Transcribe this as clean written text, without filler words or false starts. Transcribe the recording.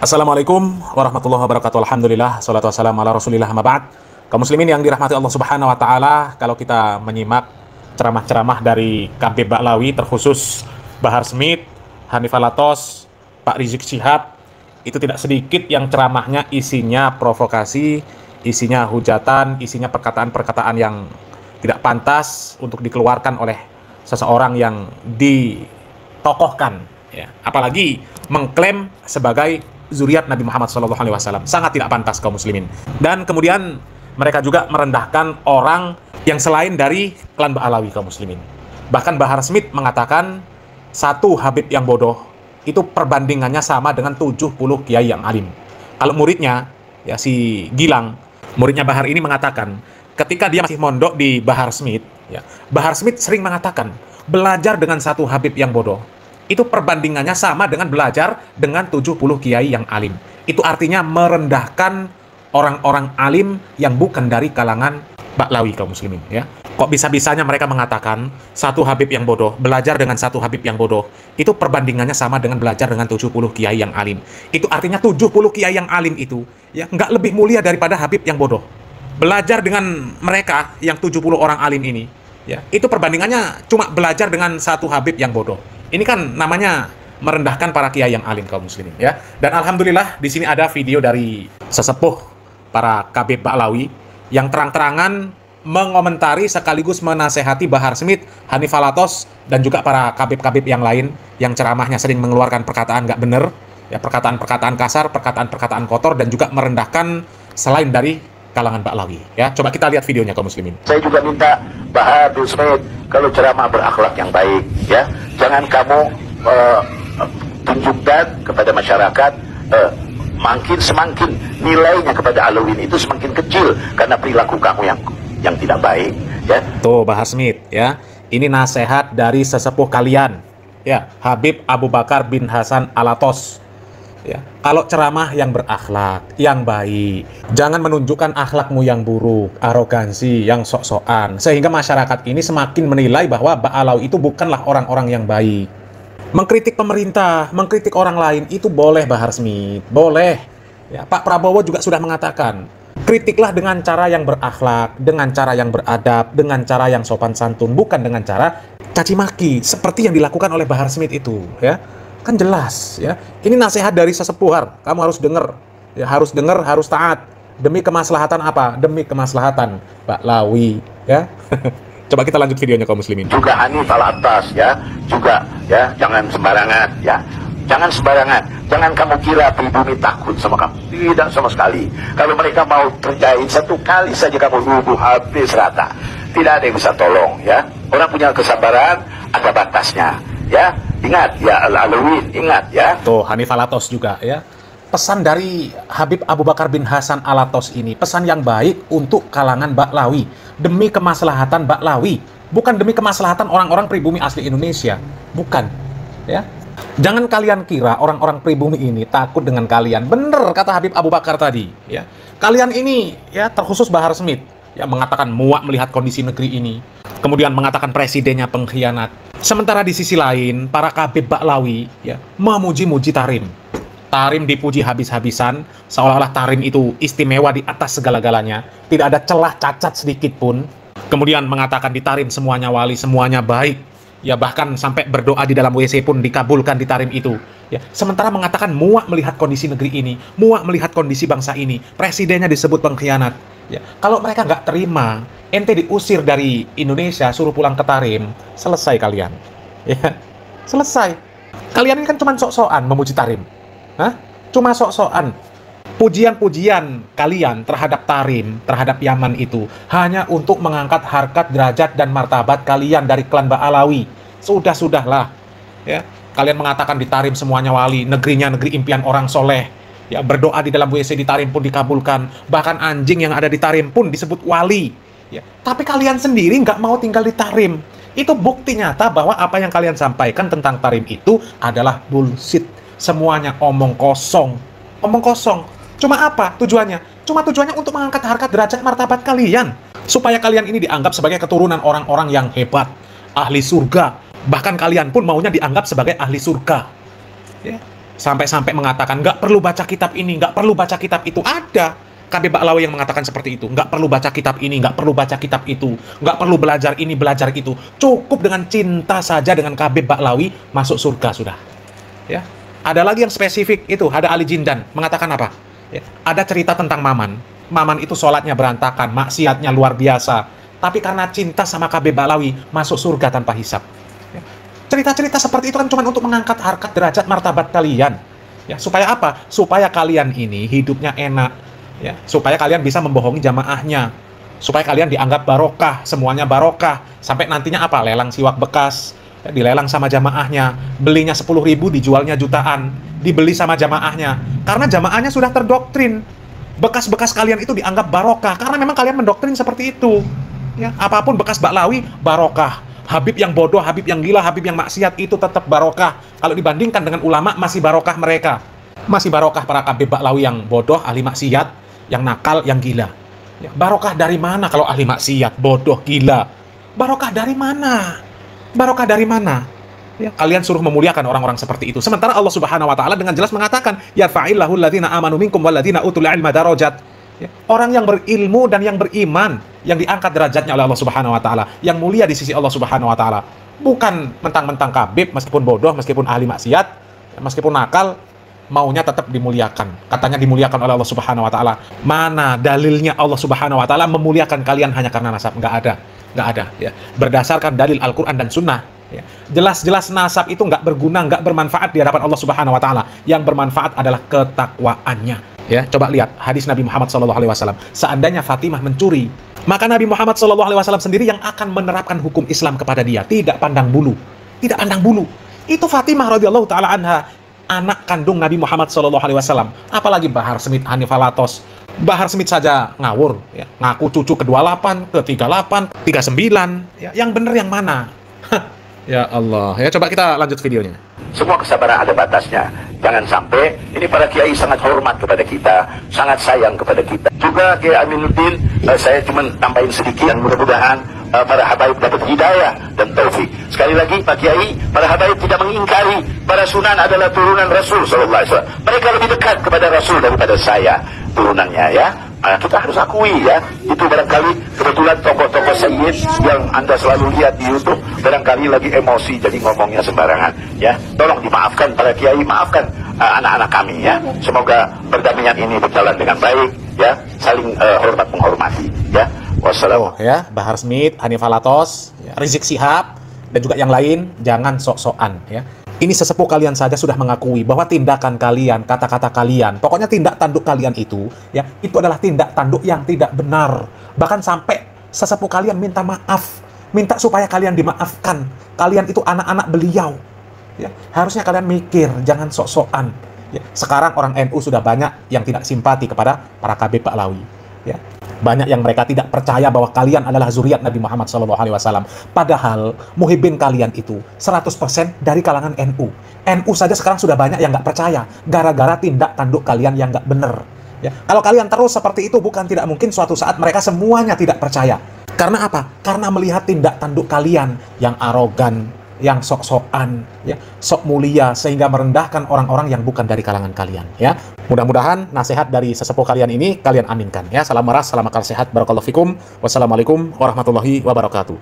Assalamualaikum warahmatullahi wabarakatuh. Alhamdulillah, salatu wassalamu ala rasulillah, ma ba'd. Kaum muslimin yang dirahmati Allah subhanahu wa ta'ala, kalau kita menyimak ceramah-ceramah dari Khabib Ba'lawi, terkhusus Bahar Smith, Hanif Alatos, Pak Rizik Syihab, itu tidak sedikit yang ceramahnya isinya provokasi, isinya hujatan, isinya perkataan-perkataan yang tidak pantas untuk dikeluarkan oleh seseorang yang ditokohkan, ya. Apalagi mengklaim sebagai zuriat Nabi Muhammad SAW. Sangat tidak pantas kaum muslimin. Dan kemudian mereka juga merendahkan orang yang selain dari klan Ba'lawi kaum muslimin. Bahkan Bahar Smith mengatakan satu Habib yang bodoh itu perbandingannya sama dengan 70 kiai yang alim. Kalau muridnya, ya si Gilang, muridnya Bahar ini mengatakan ketika dia masih mondok di Bahar Smith, ya, Bahar Smith sering mengatakan belajar dengan satu Habib yang bodoh itu perbandingannya sama dengan belajar dengan 70 kiai yang alim. Itu artinya merendahkan orang-orang alim yang bukan dari kalangan Ba'lawi kaum muslimin, ya. Kok bisa-bisanya mereka mengatakan satu Habib yang bodoh, belajar dengan satu Habib yang bodoh, itu perbandingannya sama dengan belajar dengan 70 kiai yang alim. Itu artinya 70 kiai yang alim itu, ya, nggak lebih mulia daripada Habib yang bodoh. Belajar dengan mereka yang 70 orang alim ini, ya, itu perbandingannya cuma belajar dengan satu Habib yang bodoh. Ini kan namanya merendahkan para kiai yang alim kaum muslimin, ya. Dan alhamdulillah di sini ada video dari sesepuh para Khabib Ba'lawi yang terang-terangan mengomentari sekaligus menasehati Bahar Smith, Hanif Alatos, dan juga para Khabib-Khabib yang lain yang ceramahnya sering mengeluarkan perkataan nggak bener, ya, perkataan-perkataan kasar, perkataan-perkataan kotor, dan juga merendahkan selain dari kalangan Ba'lawi, ya. Coba kita lihat videonya kaum muslimin. Saya juga minta Bahar Smith kalau ceramah berakhlak yang baik, ya. Jangan kamu tunjukkan kepada masyarakat semakin nilainya kepada Alawin itu semakin kecil karena perilaku kamu yang tidak baik, ya. Tuh Bahar Smith, ya. Ini nasihat dari sesepuh kalian, ya, Habib Abu Bakar bin Hasan Alatos. Ya, kalau ceramah yang berakhlak, yang baik, jangan menunjukkan akhlakmu yang buruk, arogansi, yang sok-sokan, sehingga masyarakat ini semakin menilai bahwa Ba'lawi itu bukanlah orang-orang yang baik. Mengkritik pemerintah, mengkritik orang lain itu boleh Bahar Smith, boleh. Ya, Pak Prabowo juga sudah mengatakan, kritiklah dengan cara yang berakhlak, dengan cara yang beradab, dengan cara yang sopan santun, bukan dengan cara caci maki seperti yang dilakukan oleh Bahar Smith itu, ya. Kan jelas, ya. Ini nasihat dari sesepuh, kamu harus dengar, ya, harus dengar, harus taat. Demi kemaslahatan apa? Demi kemaslahatan Ba'lawi, ya. Coba kita lanjut videonya kaum muslimin. Juga Hanif Alatas, ya, juga, ya, jangan sembarangan, ya. Jangan sembarangan. Jangan kamu kira pribumi takut sama kamu. Tidak sama sekali. Kalau mereka mau kerjain satu kali saja kamu rubuh habis rata. Tidak ada yang bisa tolong, ya. Orang punya kesabaran, ada batasnya, ya. Ingat, ya, Alawin, ingat, ya. Tuh, Hanif Alatos juga, ya. Pesan dari Habib Abu Bakar bin Hasan Alatos ini, pesan yang baik untuk kalangan Ba'lawi. Demi kemaslahatan Ba'lawi. Bukan demi kemaslahatan orang-orang pribumi asli Indonesia. Bukan, ya. Jangan kalian kira orang-orang pribumi ini takut dengan kalian. Bener kata Habib Abu Bakar tadi, ya. Kalian ini, ya, terkhusus Bahar Smith, ya, mengatakan muak melihat kondisi negeri ini. Kemudian mengatakan presidennya pengkhianat. Sementara di sisi lain, para Khabib Ba'lawi, ya, memuji-muji Tarim. Tarim dipuji habis-habisan, seolah-olah Tarim itu istimewa di atas segala-galanya. Tidak ada celah cacat sedikit pun. Kemudian mengatakan di Tarim semuanya wali, semuanya baik. Ya, bahkan sampai berdoa di dalam WC pun dikabulkan di Tarim itu. Ya, sementara mengatakan muak melihat kondisi negeri ini, muak melihat kondisi bangsa ini. Presidennya disebut pengkhianat. Ya, kalau mereka nggak terima, ente diusir dari Indonesia, suruh pulang ke Tarim, selesai kalian. Ya, selesai. Kalian ini kan cuma sok-sokan memuji Tarim. Hah? Cuma sok-sokan. Pujian-pujian kalian terhadap Tarim, terhadap Yaman itu hanya untuk mengangkat harkat, derajat, dan martabat kalian dari klan Ba'lawi. Sudah-sudahlah. Ya, kalian mengatakan di Tarim semuanya wali, negerinya negeri impian orang soleh. Ya, berdoa di dalam WC di Tarim pun dikabulkan. Bahkan anjing yang ada di Tarim pun disebut wali. Ya, tapi kalian sendiri nggak mau tinggal di Tarim. Itu bukti nyata bahwa apa yang kalian sampaikan tentang Tarim itu adalah bullshit. Semuanya omong kosong. Omong kosong. Cuma apa tujuannya? Cuma tujuannya untuk mengangkat harkat derajat martabat kalian. Supaya kalian ini dianggap sebagai keturunan orang-orang yang hebat. Ahli surga. Bahkan kalian pun maunya dianggap sebagai ahli surga. Ya. Sampai-sampai mengatakan, nggak perlu baca kitab ini, nggak perlu baca kitab itu. Ada KB Baklawi yang mengatakan seperti itu. Nggak perlu baca kitab ini, nggak perlu baca kitab itu. Nggak perlu belajar ini, belajar itu. Cukup dengan cinta saja dengan KB Baklawi, masuk surga sudah. Ya. Ada lagi yang spesifik, itu ada Ali Jindan. Mengatakan apa? Ya. Ada cerita tentang Maman. Maman itu sholatnya berantakan, maksiatnya luar biasa. Tapi karena cinta sama KB Baklawi, masuk surga tanpa hisab. Cerita-cerita seperti itu kan cuma untuk mengangkat harkat derajat martabat kalian. Ya, supaya apa? Supaya kalian ini hidupnya enak. Ya, supaya kalian bisa membohongi jamaahnya. Supaya kalian dianggap barokah, semuanya barokah. Sampai nantinya apa? Lelang siwak bekas. Ya, dilelang sama jamaahnya. Belinya 10.000, dijualnya jutaan. Dibeli sama jamaahnya. Karena jamaahnya sudah terdoktrin. Bekas-bekas kalian itu dianggap barokah. Karena memang kalian mendoktrin seperti itu. Ya, apapun bekas Baklawi, barokah. Habib yang bodoh, Habib yang gila, Habib yang maksiat itu tetap barokah. Kalau dibandingkan dengan ulama, masih barokah mereka. Masih barokah para Habib Baklawi yang bodoh, ahli maksiat, yang nakal, yang gila. Ya, barokah dari mana kalau ahli maksiat, bodoh, gila? Barokah dari mana? Barokah dari mana? Ya, kalian suruh memuliakan orang-orang seperti itu. Sementara Allah Subhanahu wa taala dengan jelas mengatakan, yarfa'illahu alladziina aamanu minkum walladziina utul ilma darajat. Ya, orang yang berilmu dan yang beriman yang diangkat derajatnya oleh Allah Subhanahu wa taala, yang mulia di sisi Allah Subhanahu wa taala. Bukan mentang-mentang kabib, meskipun bodoh, meskipun ahli maksiat, meskipun nakal, maunya tetap dimuliakan. Katanya dimuliakan oleh Allah Subhanahu wa taala. Mana dalilnya Allah Subhanahu wa taala memuliakan kalian hanya karena nasab? Nggak ada. Nggak ada, ya. Berdasarkan dalil Al-Qur'an dan Sunnah, ya. Jelas-jelas nasab itu nggak berguna, nggak bermanfaat di hadapan Allah Subhanahu wa taala. Yang bermanfaat adalah ketakwaannya. Ya, coba lihat hadis Nabi Muhammad SAW. Seandainya Fatimah mencuri, maka Nabi Muhammad SAW sendiri yang akan menerapkan hukum Islam kepada dia, tidak pandang bulu, tidak pandang bulu. Itu Fatimah radhiyallahu taala anha, anak kandung Nabi Muhammad SAW. Apalagi Bahar Smith, Hanifah Latos. Bahar Smith saja ngawur, ya. Ngaku cucu ke-28, ke-38, 39. Ya, yang benar yang mana? Ya Allah. Ya, coba kita lanjut videonya. Semua kesabaran ada batasnya. Jangan sampai, ini para kiai sangat hormat kepada kita, sangat sayang kepada kita. Juga Kiai Aminuddin, saya cuma tambahin sedikit, dan mudah-mudahan para habaib dapat hidayah dan taufik. Sekali lagi Pak Kiai, para habaib tidak mengingkari para sunan adalah turunan Rasul SAW. Mereka lebih dekat kepada Rasul daripada saya turunannya, ya. Kita harus akui, ya. Itu barangkali kebetulan tokoh-tokoh sayyid yang Anda selalu lihat di YouTube barangkali lagi emosi jadi ngomongnya sembarangan, ya. Tolong dimaafkan para kiai, maafkan anak-anak kami, ya. Semoga perdamaian ini berjalan dengan baik, ya. Saling hormat menghormati, ya. Wassalamualaikum. Ya, Bahar Smith, Hanifah Latos, ya, Rizik Syihab, dan juga yang lain, jangan sok-sokan, ya. Ini sesepuh kalian saja sudah mengakui bahwa tindakan kalian, kata-kata kalian, pokoknya tindak tanduk kalian itu, ya, itu adalah tindak tanduk yang tidak benar. Bahkan sampai sesepuh kalian minta maaf, minta supaya kalian dimaafkan. Kalian itu anak-anak beliau, ya. Harusnya kalian mikir, jangan sok-sokan. Ya. Sekarang orang NU sudah banyak yang tidak simpati kepada para KB Baklawi, ya. Banyak yang mereka tidak percaya bahwa kalian adalah zuriat Nabi Muhammad SAW. Padahal muhibbin kalian itu 100% dari kalangan NU. NU saja sekarang sudah banyak yang nggak percaya gara-gara tindak tanduk kalian yang nggak benar. Ya. Kalau kalian terus seperti itu, bukan tidak mungkin suatu saat mereka semuanya tidak percaya. Karena apa? Karena melihat tindak tanduk kalian yang arogan, yang sok-sokan, ya, sok mulia, sehingga merendahkan orang-orang yang bukan dari kalangan kalian, ya. Mudah-mudahan nasihat dari sesepuh kalian ini kalian aminkan, ya. Salam meras, salam akal sehat, barakallahu fikum. Wassalamualaikum warahmatullahi wabarakatuh.